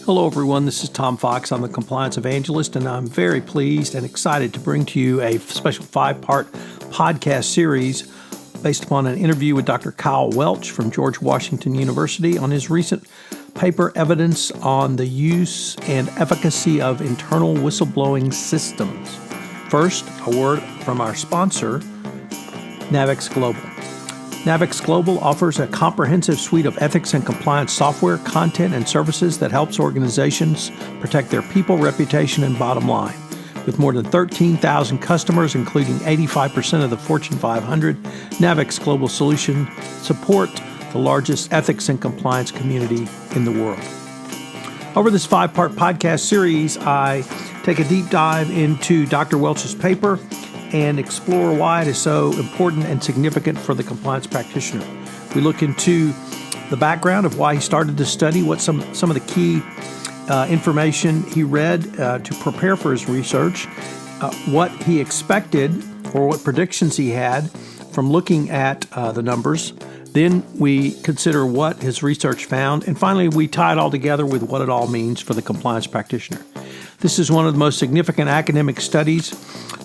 Hello, everyone. This is Tom Fox. I'm the Compliance Evangelist, and I'm very pleased and excited to bring to you a special 5-part podcast series based upon an interview with Dr. Kyle Welch from George Washington University on his recent paper, Evidence on the Use and Efficacy of Internal Whistleblowing Systems. First, a word from our sponsor, Navix Global. Navix Global offers a comprehensive suite of ethics and compliance software, content, and services that helps organizations protect their people, reputation, and bottom line. With more than 13,000 customers, including 85% of the Fortune 500, Navix Global Solutions support the largest ethics and compliance community in the world. Over this 5-part podcast series, I take a deep dive into Dr. Welch's paper and explore why it is so important and significant for the compliance practitioner. We look into the background of why he started to study, what some of the key information he read to prepare for his research, what he expected or what predictions he had from looking at the numbers. Then we consider what his research found, and finally we tie it all together with what it all means for the compliance practitioner. This is one of the most significant academic studies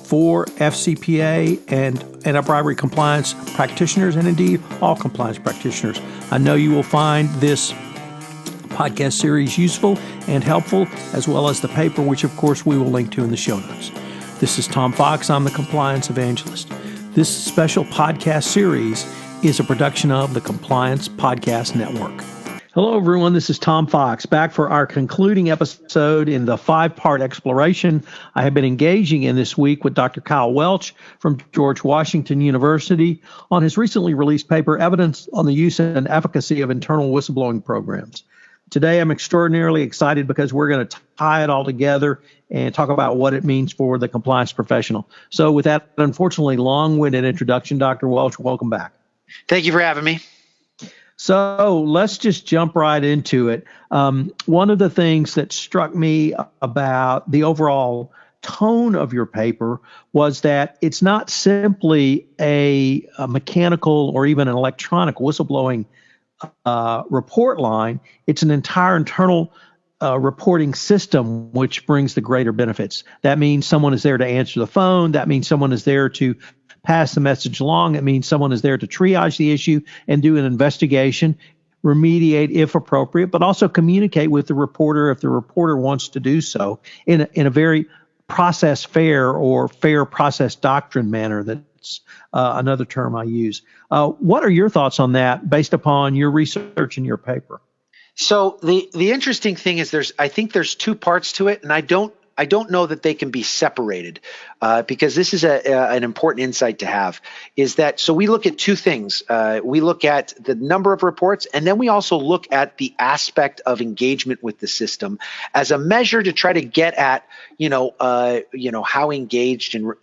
for FCPA and anti-bribery compliance practitioners, and indeed all compliance practitioners. I know you will find this podcast series useful and helpful, as well as the paper, which of course we will link to in the show notes. This is Tom Fox. I'm the Compliance Evangelist. This special podcast series is a production of the Compliance Podcast Network. Hello, everyone. This is Tom Fox, back for our concluding episode in the 5-part exploration I have been engaging in this week with Dr. Kyle Welch from George Washington University on his recently released paper, Evidence on the Use and Efficacy of Internal Whistleblowing Programs. Today, I'm extraordinarily excited because we're going to tie it all together and talk about what it means for the compliance professional. So with that, unfortunately, long-winded introduction, Dr. Welch, welcome back. Thank you for having me. So let's just jump right into it. One of the things that struck me about the overall tone of your paper was that it's not simply a mechanical or even an electronic whistleblowing report line. It's an entire internal reporting system, which brings the greater benefits. That means someone is there to answer the phone. That means someone is there to pass the message along. It means someone is there to triage the issue and do an investigation, remediate if appropriate, but also communicate with the reporter if the reporter wants to do so in a very process fair or fair process doctrine manner. That's another term I use. What are your thoughts on that based upon your research in your paper? So the interesting thing is I think there's 2 parts to it, and I don't know that they can be separated because this is an important insight to have, is that so we look at 2 things. We look at the number of reports, and then we also look at the aspect of engagement with the system as a measure to try to get at, how engaged and,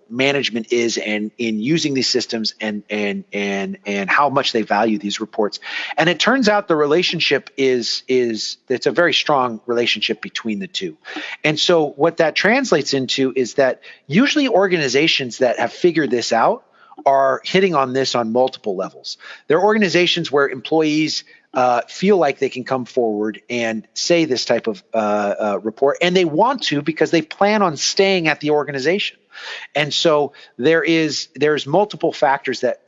management is in using these systems and how much they value these reports. And it turns out the relationship is it's a very strong relationship between the 2. And so what that translates into is that usually organizations that have figured this out are hitting on this on multiple levels. There are organizations where employees feel like they can come forward and say this type of report, and they want to because they plan on staying at the organization. And so there's multiple factors that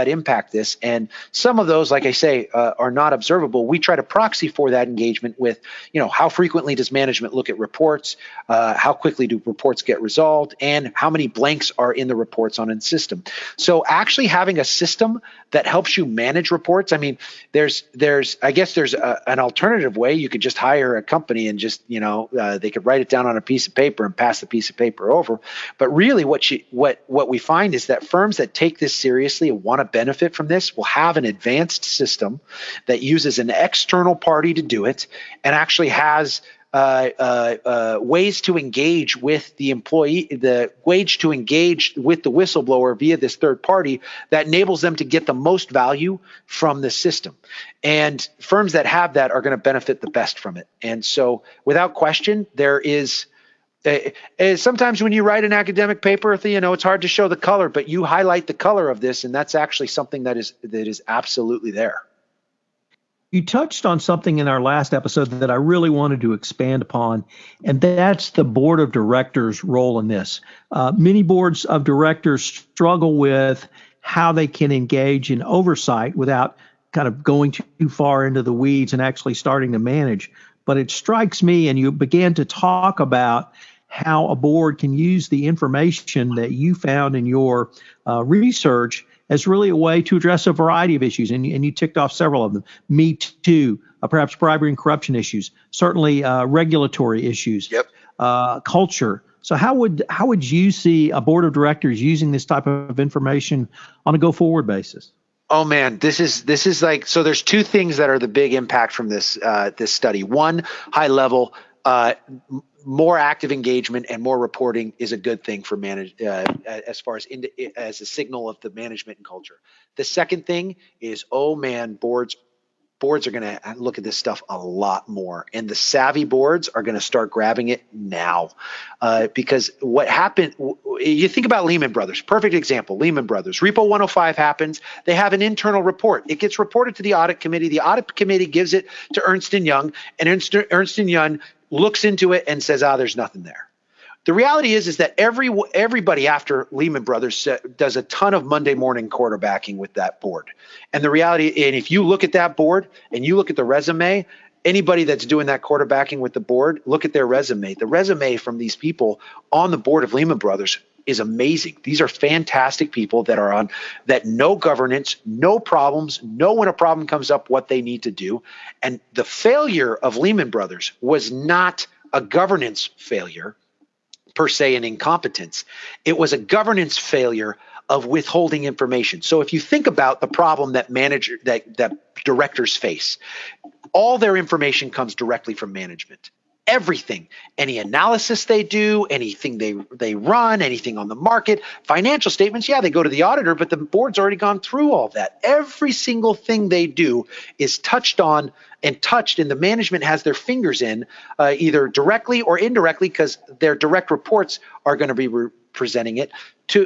impact this, and some of those, like I say, are not observable. We try to proxy for that engagement with, how frequently does management look at reports, how quickly do reports get resolved, and how many blanks are in the reports on a system. So actually having a system that helps you manage reports, I mean, there's an alternative way. You could just hire a company and just, they could write it down on a piece of paper and pass the piece of paper over. But really what we find is that firms that take this seriously and want to benefit from this will have an advanced system that uses an external party to do it and actually has ways to engage with the employee, to engage with the whistleblower via this third party that enables them to get the most value from the system. And firms that have that are going to benefit the best from it. And so without question, there is sometimes when you write an academic paper, it's hard to show the color, but you highlight the color of this, and that's actually something that is absolutely there. you touched on something in our last episode that I really wanted to expand upon, and that's the board of directors' role in this. Many boards of directors struggle with how they can engage in oversight without kind of going too far into the weeds and actually starting to manage. But it strikes me, and you began to talk about how a board can use the information that you found in your research as really a way to address a variety of issues. And you ticked off several of them. Me Too, perhaps bribery and corruption issues, certainly regulatory issues, Yep. Culture. So how would you see a board of directors using this type of information on a go forward basis? Oh man, this is like, so there's two things that are the big impact from this study. One, high level, more active engagement and more reporting is a good thing for as far as a signal of the management and culture. The second thing is, oh man, boards are going to look at this stuff a lot more, and the savvy boards are going to start grabbing it now, because what happened, you think about Lehman Brothers, perfect example. Lehman Brothers, Repo 105 happens. They have an internal report. It gets reported to the audit committee. The audit committee gives it to Ernst & Young, and Ernst & Young looks into it and says, there's nothing there. The reality is that everybody after Lehman Brothers does a ton of Monday morning quarterbacking with that board. And the reality, and if you look at that board and you look at the resume, anybody that's doing that quarterbacking with the board, look at their resume. The resume from these people on the board of Lehman Brothers is amazing. These are fantastic people that know governance, know problems, know when a problem comes up, what they need to do. And the failure of Lehman Brothers was not a governance failure per se, an incompetence. It was a governance failure of withholding information. So if you think about the problem that directors face, all their information comes directly from management. Everything, any analysis they do, anything they run, anything on the market, financial statements, they go to the auditor, but the board's already gone through all that. Every single thing they do is touched on and touched, and the management has their fingers in, either directly or indirectly, because their direct reports are going to be presenting it.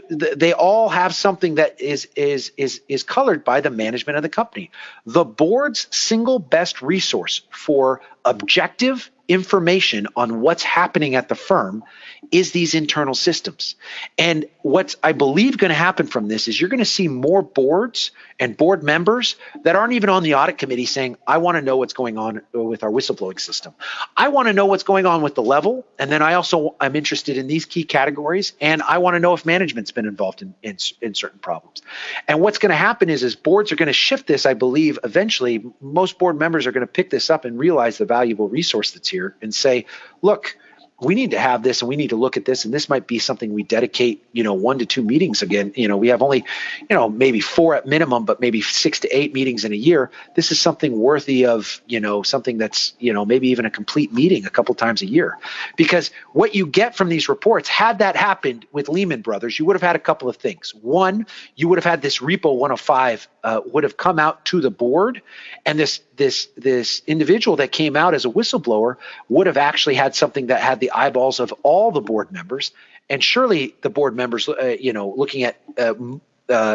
They all have something that is colored by the management of the company. The board's single best resource for objective information on what's happening at the firm is these internal systems. And what's, I believe, going to happen from this is you're going to see more boards and board members that aren't even on the audit committee saying, I want to know what's going on with our whistleblowing system. I want to know what's going on with the level. And then I'm interested in these key categories. And I want to know if management's been involved in certain problems. And what's going to happen is boards are going to shift this. I believe eventually most board members are going to pick this up and realize the valuable resource that's here and say, look, we need to have this and we need to look at this. And this might be something we dedicate, 1 to 2 meetings again. We have only, maybe 4 at minimum, but maybe 6 to 8 meetings in a year. This is something worthy of, something that's, maybe even a complete meeting a couple times a year. Because what you get from these reports, had that happened with Lehman Brothers, you would have had a couple of things. One, you would have had this Repo 105 would have come out to the board, and this individual that came out as a whistleblower would have actually had something that had the eyeballs of all the board members, and surely the board members, looking at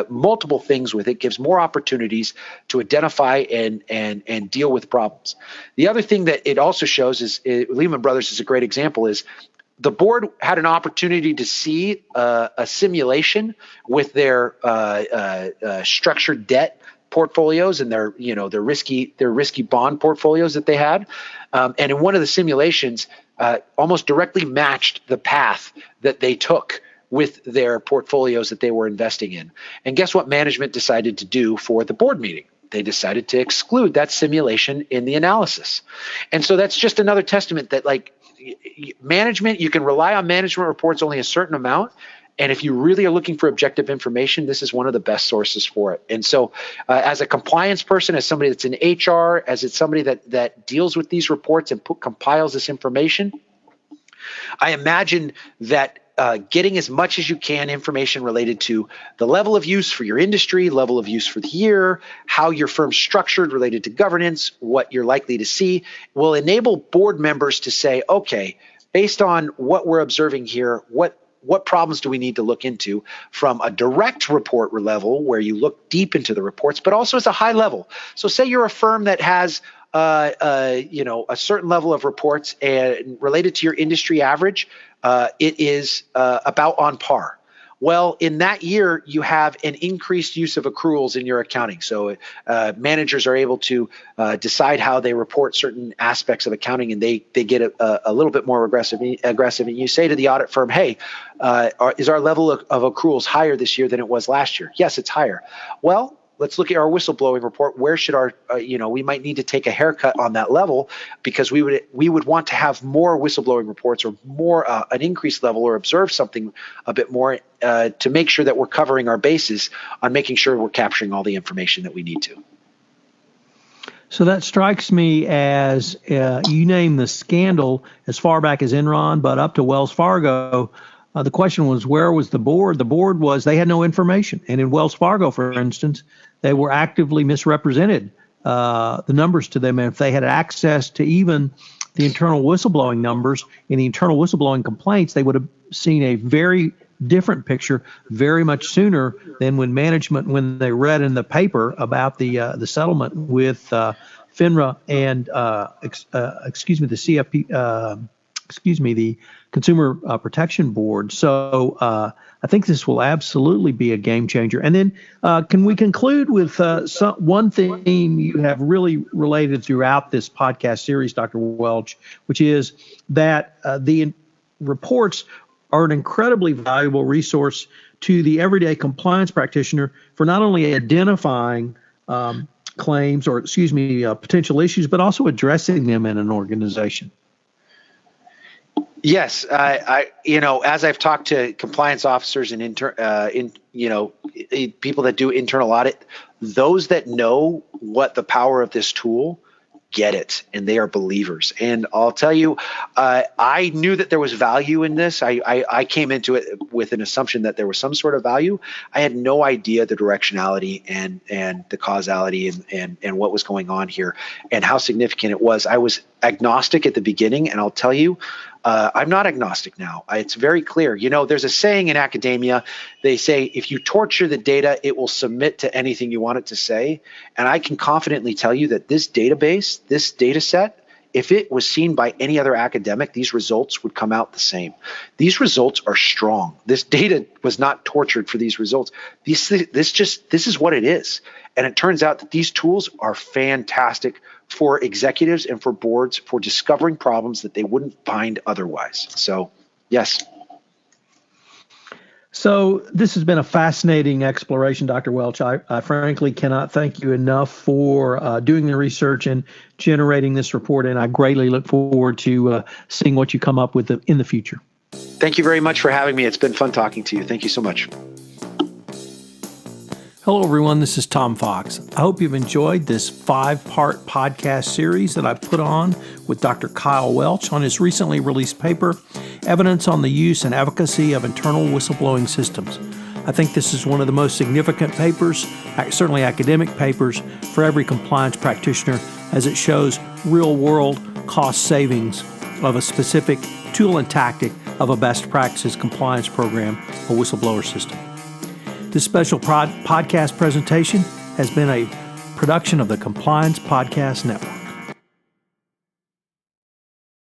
multiple things with it gives more opportunities to identify and deal with problems. The other thing that it also shows is Lehman Brothers is a great example. Is the board had an opportunity to see a simulation with their structured debt portfolios and their risky bond portfolios that they had, and in one of the simulations, almost directly matched the path that they took with their portfolios that they were investing in. And guess what management decided to do for the board meeting? They decided to exclude that simulation in the analysis. And so that's just another testament that, like, management, you can rely on management reports only a certain amount. And if you really are looking for objective information, this is one of the best sources for it. And so as a compliance person, as somebody that's in HR, as somebody that deals with these reports and compiles this information, I imagine that getting as much as you can information related to the level of use for your industry, level of use for the year, how your firm's structured related to governance, what you're likely to see, will enable board members to say, okay, based on what we're observing here, what problems do we need to look into from a direct report level where you look deep into the reports, but also as a high level. So say you're a firm that has a certain level of reports and related to your industry average, it is about on par. Well, in that year, you have an increased use of accruals in your accounting. So managers are able to decide how they report certain aspects of accounting, and they get a little bit more aggressive. And you say to the audit firm, hey, is our level of accruals higher this year than it was last year? Yes, it's higher. Well, let's look at our whistleblowing report. Where should our, we might need to take a haircut on that level, because we would want to have more whistleblowing reports, or more an increased level, or observe something a bit more to make sure that we're covering our bases on making sure we're capturing all the information that we need to. So that strikes me as you name the scandal as far back as Enron, but up to Wells Fargo. The question was, where was the board? The board they had no information. And in Wells Fargo, for instance, they were actively misrepresented the numbers to them. And if they had access to even the internal whistleblowing numbers in the internal whistleblowing complaints, they would have seen a very different picture very much sooner than when they read in the paper about the settlement with FINRA and the CFP. The Consumer Protection Board. So I think this will absolutely be a game changer. And then can we conclude with one theme you have really related throughout this podcast series, Dr. Welch, which is that the reports are an incredibly valuable resource to the everyday compliance practitioner for not only identifying claims or, potential issues, but also addressing them in an organization. Yes, as I've talked to compliance officers and people that do internal audit, those that know what the power of this tool get it, and they are believers. And I'll tell you, I knew that there was value in this. I came into it with an assumption that there was some sort of value. I had no idea the directionality and the causality and what was going on here and how significant it was. I was agnostic at the beginning, and I'll tell you, I'm not agnostic now. It's very clear. There's a saying in academia. They say, if you torture the data, it will submit to anything you want it to say. And I can confidently tell you that this database, this data set, if it was seen by any other academic, these results would come out the same. These results are strong. This data was not tortured for these results. This is what it is. And it turns out that these tools are fantastic for executives and for boards for discovering problems that they wouldn't find otherwise. So, yes. So this has been a fascinating exploration, Dr. Welch. I frankly cannot thank you enough for doing the research and generating this report, and I greatly look forward to seeing what you come up with in the future. Thank you very much for having me. It's been fun talking to you. Thank you so much. Hello, everyone. This is Tom Fox. I hope you've enjoyed this 5-part podcast series that I put on with Dr. Kyle Welch on his recently released paper, Evidence on the Use and Efficacy of Internal Whistleblowing Systems. I think this is one of the most significant papers, certainly academic papers, for every compliance practitioner, as it shows real-world cost savings of a specific tool and tactic of a best practices compliance program, a whistleblower system. This special podcast presentation has been a production of the Compliance Podcast Network.